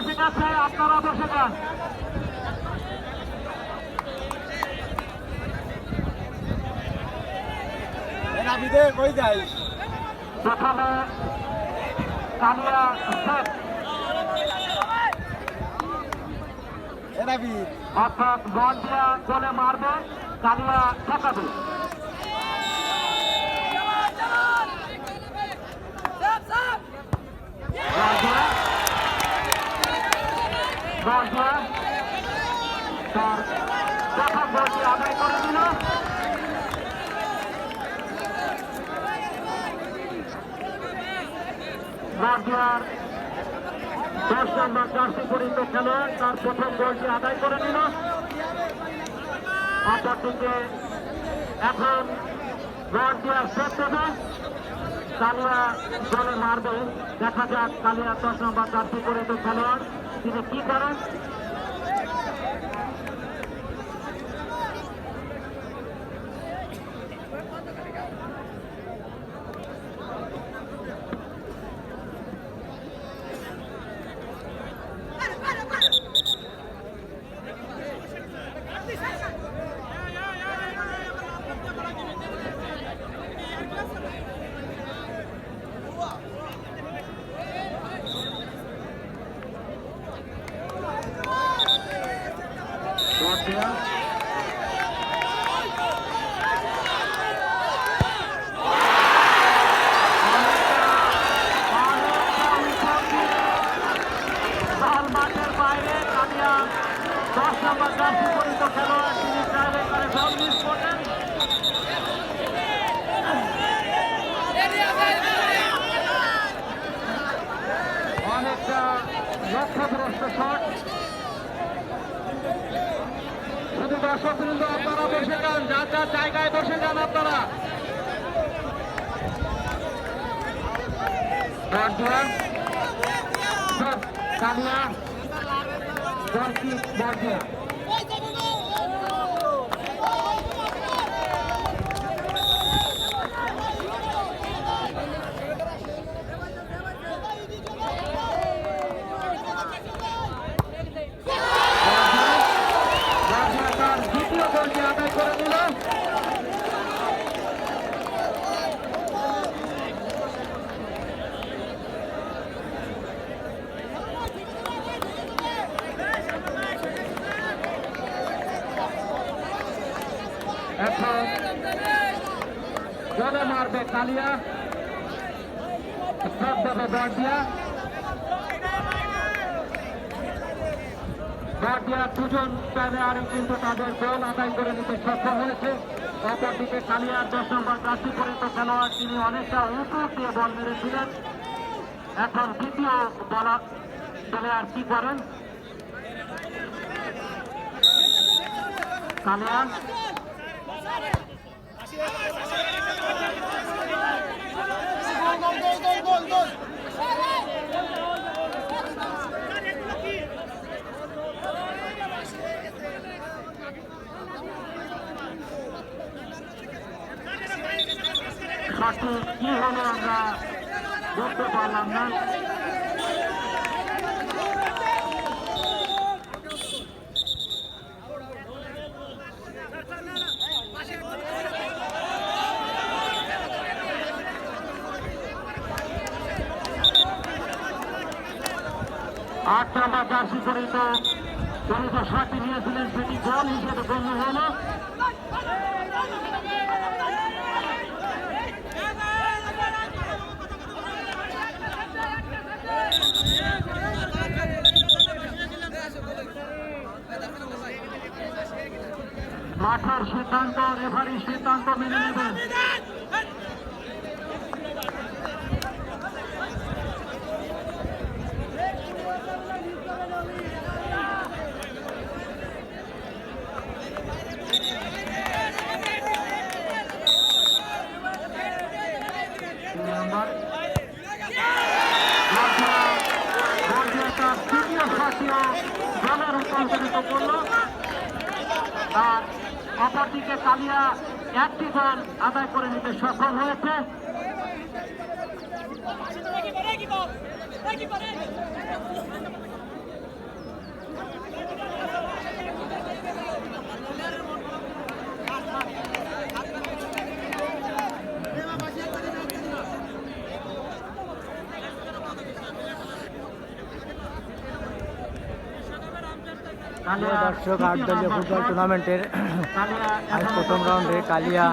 বসে গেছে, আপনারা বসে যান। কই যাই প্রথমে কালিয়া শেখ অর্থাৎ বল দিয়া গোলে মারবে, কালিয়া ঠেকাবে। বল দিয়া তার প্রথম বলটি আদায় করে দিল। বর্দিয়ার 10 নম্বর জার্সি পরিহিত খেলোয়াড় তার প্রথম গোলটি আদায় করে নিল। অপরদিকে এখন বর্দিয়ার শেষ দেবে, কালিয়া গোলে মারবে। দেখা যাক কালিয়া 10 নম্বর জার্সি পরিহিত খেলোয়াড় তিনি কি করেন। মাঠের বাইরে কালিয়া 10 নম্বর জার্সি পরিহিত খেলোয়াড় তিনি চাইলে করে গোল মিস করলেন। অনেকটা লক্ষ্যভ্রষ্ট শট। শুধু দর্শকবৃন্দ আপনারা বসে যান, যার যার জায়গায় বসে যান আপনারা। কালিয়া জার্সি বর্দিয়া তার দ্বিতীয় গোলটি আদায় করে দিল। এখন গোলে মারবে কালিয়া, শট দেবে বর্দিয়া। বর্দিয়া দুজন প্লেয়ারই কিন্তু তাদের গোল আদায় করে নিতে সক্ষম হয়েছে। অপরদিকে কালিয়ার 10 নম্বর জার্সি পরিহিত খেলোয়াড় তিনি অনেকটা উপর দিয়ে বল মেরেছিলেন। এখন দ্বিতীয় বলার প্লেয়ার কি করেন? কালিয়া সঠিক কি হলো আমরা বুঝতে পারলাম না। আট নম্বর জার্সি পরিহিত শটটি নিয়েছিলেন, সেটি গোল হিসেবে গণ্য হলো। মাঠের সিদ্ধান্ত রেফারির সিদ্ধান্ত মেনে নেবেন। তৃতীয় শটটিও গোলে রূপান্তরিত করল। আর অপরদিকে কালিয়া একটি গোল আদায় করে নিতে সক্ষম হয়েছে। কালিয়া দর্শক 8 দলীয় ফুটবল টুর্নামেন্টের আজ প্রথম রাউন্ডে কালিয়া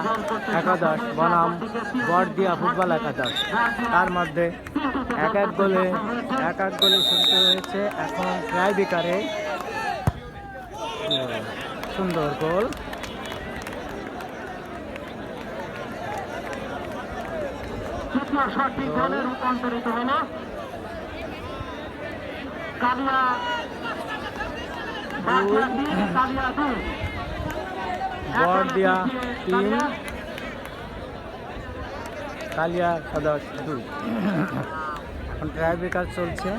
একাদশ বনাম বড়দিয়া ফুটবল একাদশ, তার মধ্যে এক এক গোলে শুরু হয়েছে। এখন ট্রাই বিকারে সুন্দর গোল। তৃতীয় শটটি গোলে রূপান্তরিত হল। কালিয়া কালিয়া 2, বড়দিয়া 3, কালিয়া একাদশ 2। এখন ট্রাই ব্রেকার চলছে।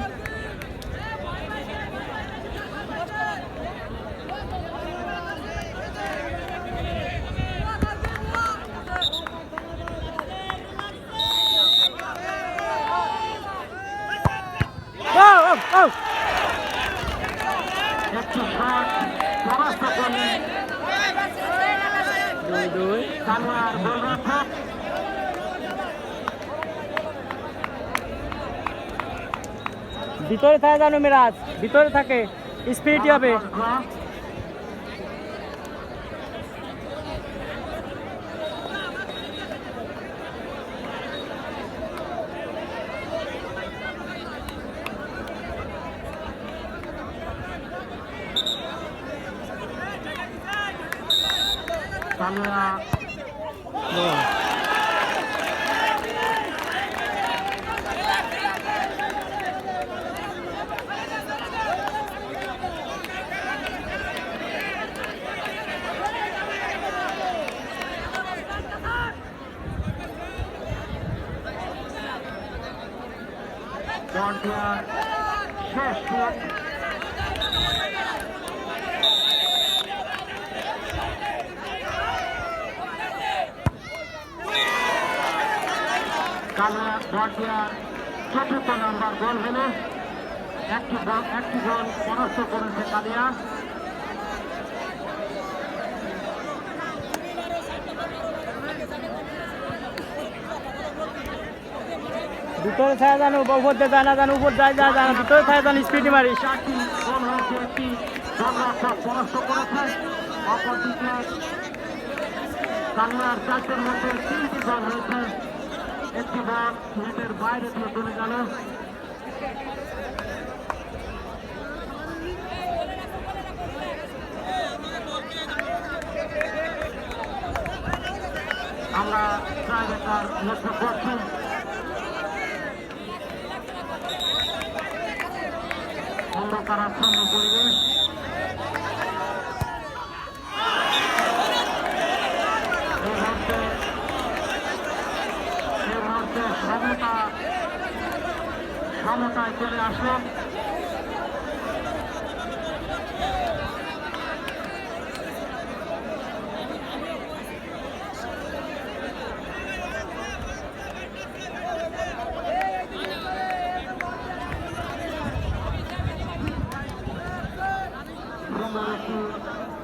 একটি শট পরাস্ত করলেন 2-2। কালিয়ার গোলরক্ষক। ভিতরে থাকে জানো মিরাজ, ভিতরে থাকে, স্পিরিটই হবে। কালিয়া বড়দিয়ার শেষ শট। কালিয়া বড়দিয়ার ৪র্থ নাম্বার গোল হলো। একটি গোল পরাস্ত করেছে কালিয়া। ভিতরে থাকে জানো, উপর দিয়ে যায় না জানো, উপর যায় জানো, ভিতরে থাকে জানো, স্পিডি মারিস। 4টি গোল হয়েছে, একটি গোলরক্ষক পরাস্ত করেছে। অপরদিকে কালিয়ার 4টের মধ্যে 3টি গোল হয়েছে। একটি বল নেটের বাইরে দিয়ে চলে গেল। আমরা ট্রাইবেকার লক্ষ্য করছি। অন্ধকারাচ্ছন্ন পরিবেশ। এই মুহূর্তে সমতায় চলে আসলো। সুন্দর একটি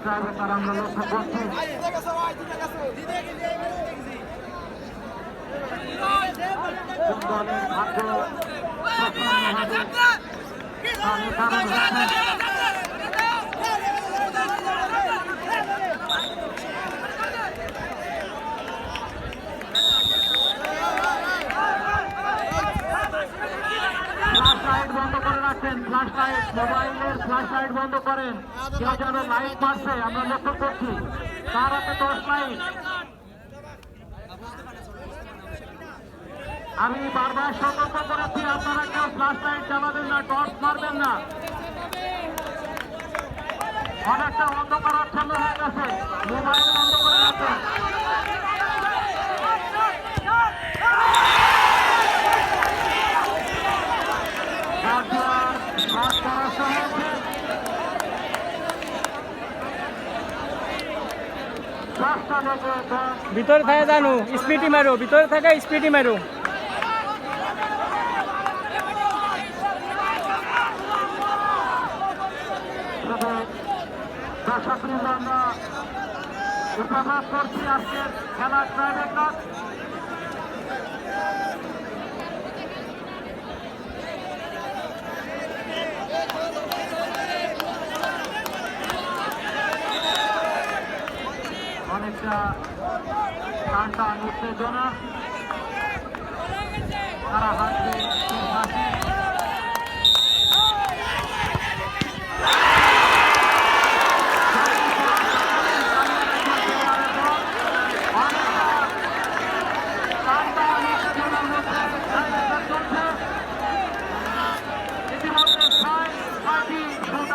ট্রাইবেকার আমরা লক্ষ্য করছি। ফুটবলের ভাগ্য প্রসন্ন হবে তা নির্ধারণ হচ্ছে। ফ্ল্যাশ লাইট বন্ধ করে রাখেন, ফ্ল্যাশ লাইট, মোবাইলের ফ্ল্যাশ লাইট বন্ধ করেন। কেউ যেন লাইট মারছে আমরা লক্ষ্য করছি, তার হাতে টর্চ লাইট। আমি বারবার সতর্ক করেছি, আপনারা কেউ ফ্ল্যাশ লাইট জ্বালাবেন না, টর্চ মারবেন না। অনেকটা অন্ধকারাচ্ছন্ন হয়ে গেছে, মোবাইল বন্ধ করে রাখেন। ভিতরে থাকে জানো, স্পিডি মারো, ভিতরে থাকে স্পিডি মারো। দর্শকবৃন্দ, আমরা উপভোগ করছি আজকের খেলা ট্রাইবেকার। অনেকটা টান উত্তেজনা তারা হাঁটবে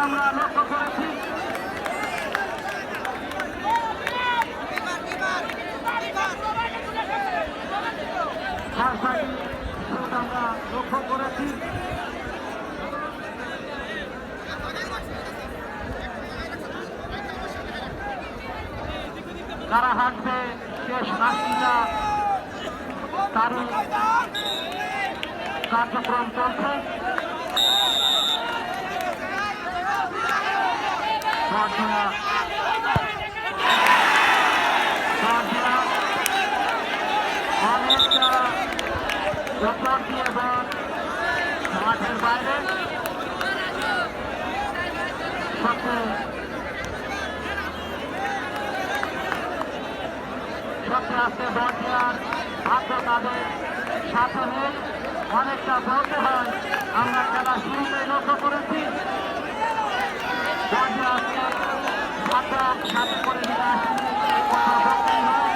আমরা লক্ষ্য করেছি আমরা লক্ষ্য করেছি যারা হাঁটবে শেষ নাস্তিকা তারই কার্যক্রম চলছে অনেকটা উপর দিয়ে বল মাঠের বাইরে সত্যি আসতে বল দেওয়ার ভাগ্য তাদের সাথে নেই অনেকটা বলতে হয় আমরা খেলা শুরুতে লক্ষ্য করেছি বল দেওয়া আসতে ভাগ্য সাথে করে নিয়ে আসেনি কথা বলতেই হয়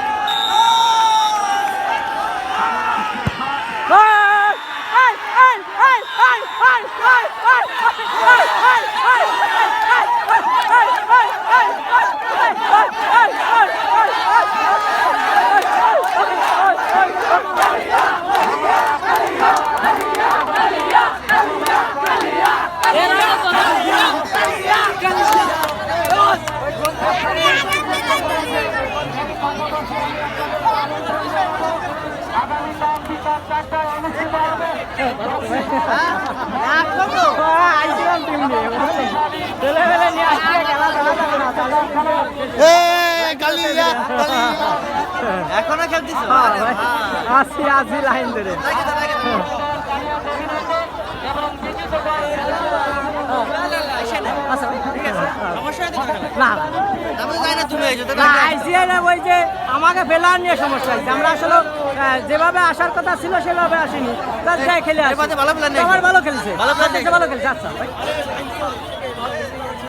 আগামীকাল বিকাল 4টায় অনুষ্ঠিত হবে এখনো খেলছিস আসি লাইন ধরে ওই যে আমাকে ফেলার নিয়ে সমস্যা হয়েছে আমরা আসলে যেভাবে আসার কথা ছিল সেভাবে আসিনি খেলে ভালো খেলছে আচ্ছা